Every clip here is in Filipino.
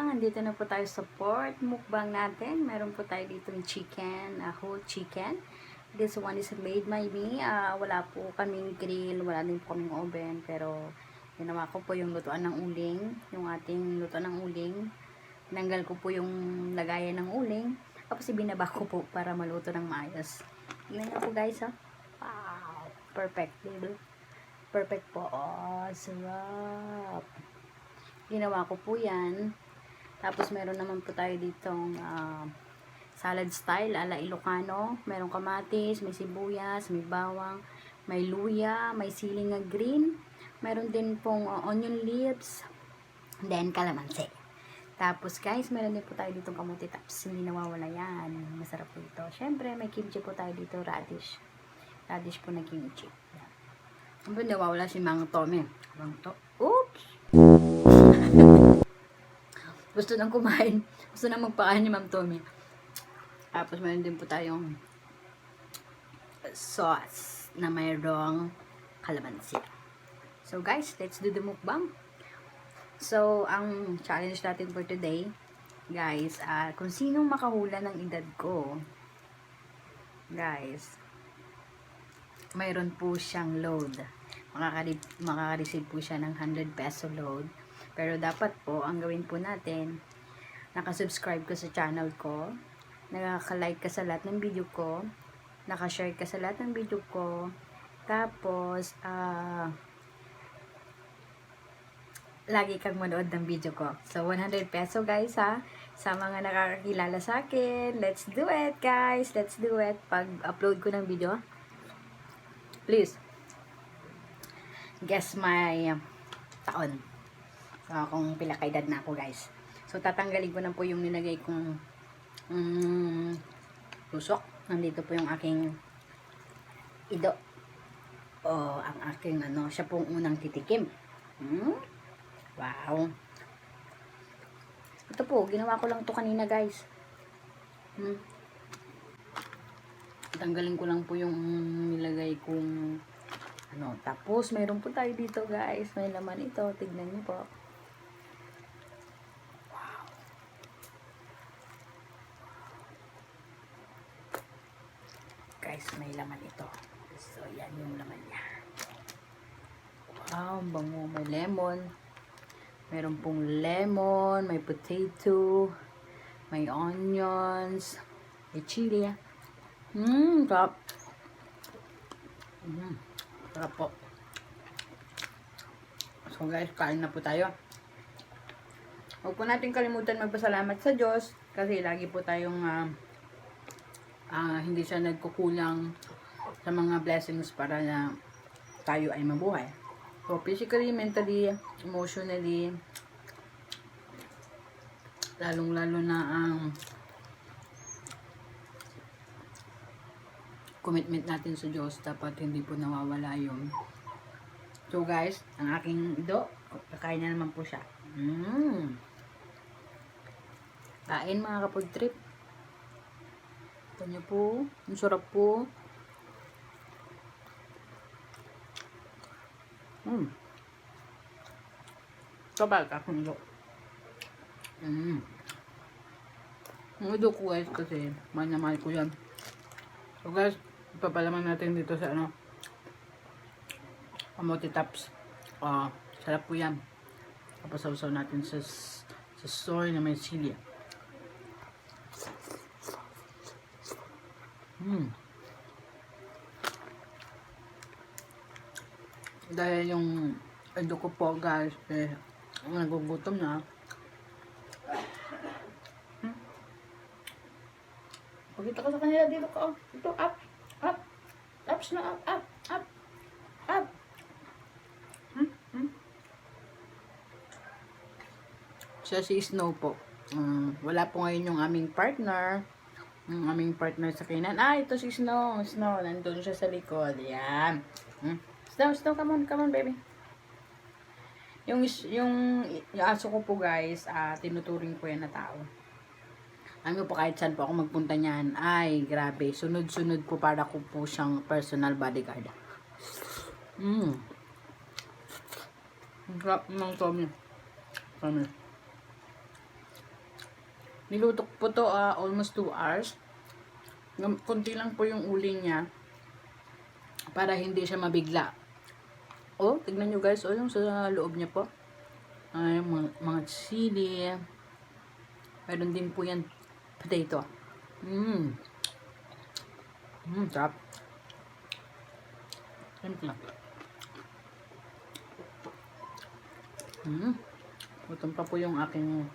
mukbang. Andito na po tayo sa pork mukbang natin. Meron po tayo dito ng chicken, whole chicken. This one is made by me. Wala po kaming grill, wala din po kaming oven. Pero ginawa ko po yung lutuan ng uling. Yung ating lutuan ng uling. Tinanggal ko po yung lagayan ng uling. Tapos ibinaba ko po para maluto ng maayos. Tingnan nyo po guys, ha. Wow! Perfect, diba? Perfect po. Oh, sarap. Ginawa ko po yan. Tapos meron naman po tayo ditong salad style ala ilokano. Merong kamatis, may sibuyas, may bawang, may luya, may siling na green. Meron din pong onion leaves, then kalamansi. Tapos guys, meron din po tayo ditong kamote tops. Hindi nawawala yan. Masarap po ito. Syempre, may kimchi po tayo dito, radish. Radish po na kimchi. Ano ba nawawala si Mang Tommy? Oops! Gusto nang kumain. Gusto nang magpakain ni Ma'am Tommy. Tapos meron din po tayong sauce na mayroong kalamansi. So guys, let's do the mukbang. So, ang challenge natin for today, guys, kung sinong makahula ng edad ko, guys, mayroon po siyang load. Makaka-receive po siya ng 100 peso load. Pero dapat po, ang gawin po natin, nakasubscribe ka sa channel ko, nakaka-like ka sa lahat ng video ko, nakashare ka sa lahat ng video ko, tapos, lagi kang manood ng video ko. So, 100 peso guys ha, sa mga nakakakilala sa akin. Let's do it guys, let's do it. Pag upload ko ng video, please, guess my taon. So, kung pila ka edad na ako guys. So, tatanggalin ko na po yung nilagay kong tusok. Nandito po yung aking ido. O, ang aking siya pong unang titikim. Wow. Ito po, ginawa ko lang to kanina guys. Tanggalin ko lang po yung nilagay kong tapos mayroon po tayo dito guys. May laman ito. Tignan niyo po. Wow. Guys, may laman ito. So, yan yung laman niya. Wow, bango. May lemon. Meron pong lemon, may potato, may onions, may chili. Sarap. Sarap po. So guys, kain na po tayo. Huwag po natin kalimutan magpasalamat sa Diyos kasi lagi po tayong hindi siya nagkukulang sa mga blessings para na tayo ay mabuhay. So, physically, mentally, emotionally, lalong-lalo na ang commitment natin sa Diyos, dapat hindi po nawawala yun. So, guys, ang aking ido, kakain na naman po siya. Kain mga ka-FoodTrip. Ito nyo po, ang sarap po. Kabal ka kung ito. Ang ito ko guys kasi mahal na mahal ko yan. So guys, ipapalaman natin dito sa kamote tops. Sarap po yan. Kapasawsaw natin sa soy na may sili. Dahil yung ito ko po guys, nagugutom na. Pagkita ko sa kanila dito ko. Ito, up. Ups na, up. Siya si Snow po. Wala po ngayon yung aming partner. Yung aming partner sa kainan. Ito si Snow. Snow, nandun siya sa likod. Yan. Snow, come on, baby. Yung aso ko po guys, tinuturing ko yan na tao. Alam mo po, kahit saan po ako magpunta niyan, ay grabe, sunod-sunod po para ko po siyang personal bodyguard. Ang sarap ng Tommy. Niluto po to almost 2 hours. Kunti lang po yung uling niya para hindi siya mabigla. Oh, tignan nyo guys, oh, yung sa loob niya po. Ay, mga chili. Meron din po yan potato. Sarap. Simple. Gutom pa po yung aking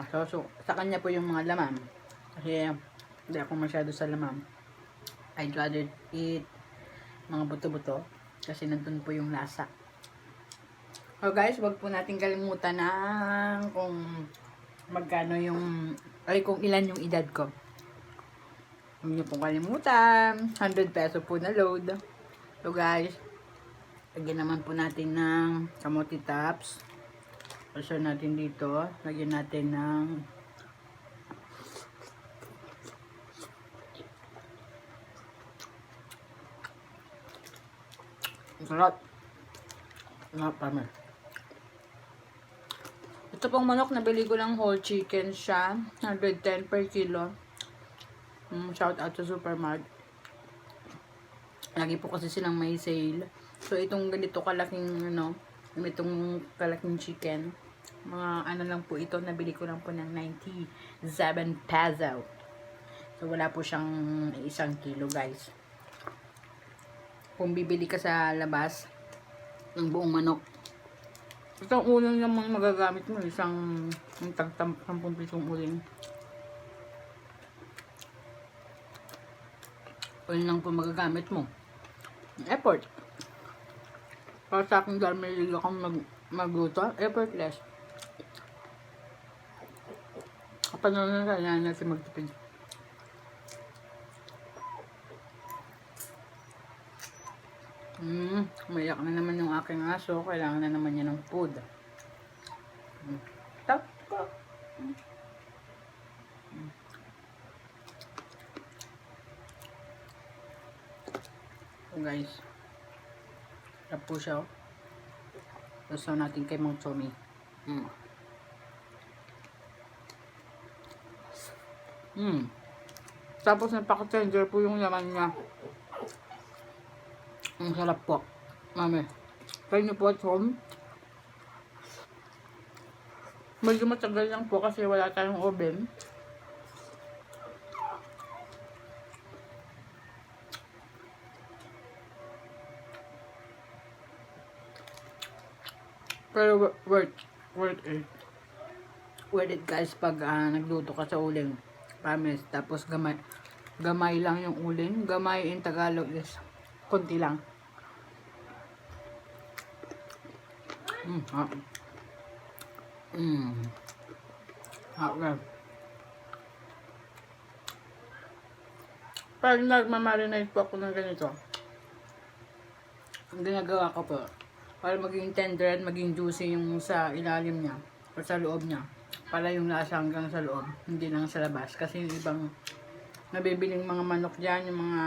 so, sa kanya po yung mga laman. Kasi, hindi ako masyado sa laman. I'd rather eat mga buto-buto. Kasi nandun po yung lasa. So guys, wag po natin kalimutan na kung magkano yung, kung ilan yung edad ko. Huwag niyo pong kalimutan. 100 peso po na load. So guys, lagyan naman po natin ng kamote tops. Pasya natin dito. Lagyan natin ng sarap. Sarap kami. Ito pong manok, nabili ko lang whole chicken siya. 110 per kilo. Shout out to Supermart. Lagi po kasi silang may sale. So, itong ganito kalaking, itong kalaking chicken, mga lang po ito, nabili ko lang po ng 97 peso. So, wala po siyang 1 kilo, guys. Kung bibili ka sa labas ng buong manok, itong uling naman magagamit mo, isang 10 pisong uling. Uling lang po magagamit mo. Effort. Para sa akin, dahil may liga kang magluto, effortless. Kapag na kailangan natin magtipid. Umiyak na naman yung aking aso. Kailangan na naman niya ng food. Tako. So guys, sarap po siya. Gusto natin kay Mang Tommy. Tapos napaka-tender po yung laman niya. Ang sarap po. Mami, try nyo po at home. Medyo matagal lang po kasi wala tayong oven. Pero worth it. Worth it guys pag nagluto ka sa uling. Promise. Tapos gamay lang yung uling. Gamay in Tagalog is konti lang. Pag nagmamarinate po ako ng ganito, ang ginagawa ko po, para maging tender at maging juicy yung sa ilalim niya o sa loob niya, para yung lasa hanggang sa loob, hindi lang sa labas. Kasi yung ibang nabibiling mga manok dyan, yung mga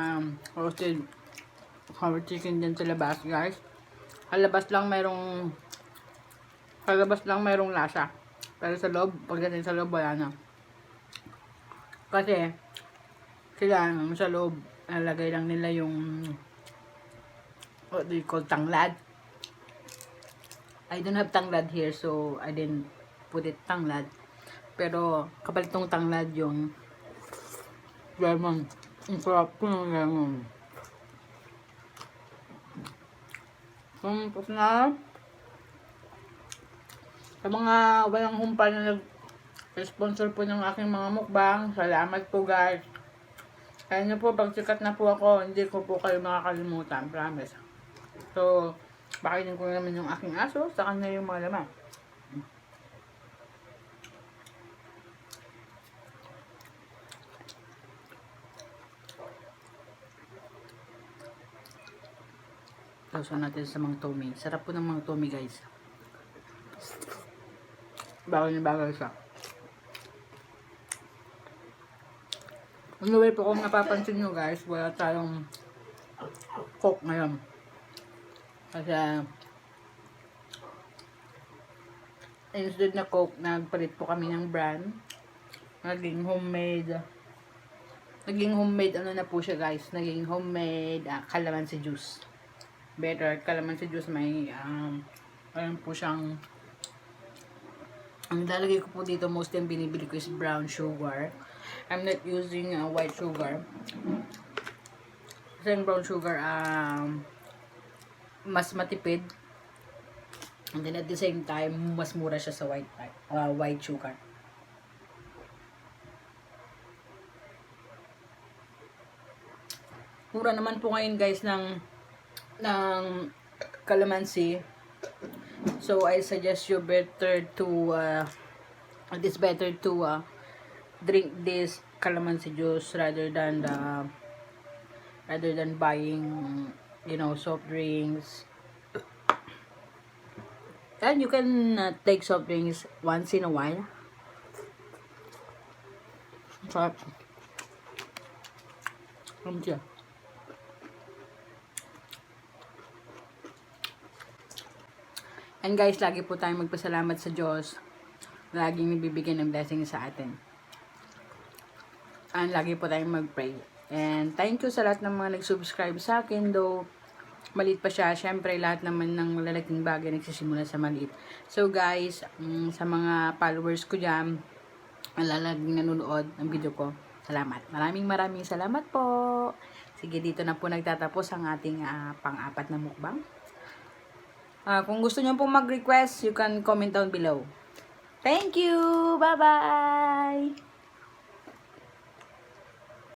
roasted sour chicken dyan sa labas guys, halabas lang merong lasa, pero sa loob, pagdating sa loob wala na. Kasi sila sa loob nalagay lang nila yung what do you call tanglad. I don't have tanglad here, so I didn't put it tanglad. Pero kapalit tong tanglad yung lemon. Ang sarap po ng lemon. Tapos na sa mga walang humpay na nag-sponsor po ng aking mga mukbang, salamat po guys. Kaya nyo po, pag sikat na po ako, hindi ko po kayo makakalimutan, promise. So, bakainin ko naman yung aking aso, sa kanya yung mga laman. Sausaw natin sa Mang Tommy. Sarap po ng Mang Tommy guys. Bagay na bagay siya. Anyway po, kung napapansin nyo guys, wala tayong coke ngayon. Kasi instead na coke, nagpalit po kami ng brand. Naging homemade. Naging homemade ano na po siya guys. Naging homemade calamansi juice. Better calamansi juice may ayun po siyang ang lalagay ko po dito mostly ang binibili ko is brown sugar. I'm not using white sugar. Kasi yung brown sugar mas matipid. And then at the same time mas mura siya sa white sugar. Mura naman po ngayon guys ng calamansi. So I suggest you better to it's better to drink this calamansi juice rather than buying soft drinks. And you can take soft drinks once in a while. Sarap. Siya. And guys, lagi po tayong magpasalamat sa Diyos. Laging nagbibigay ng blessing sa atin. And lagi po tayong mag-pray. And thank you sa lahat ng mga nag-subscribe sa akin. Though, maliit pa siya. Siyempre, lahat naman ng malalaking bagay nagsisimula sa maliit. So guys, sa mga followers ko dyan, laging nanonood ng video ko, salamat. Maraming salamat po. Sige, dito na po nagtatapos ang ating pang-apat na mukbang. Kung gusto niyo pong mag-request, you can comment down below. Thank you! Bye-bye!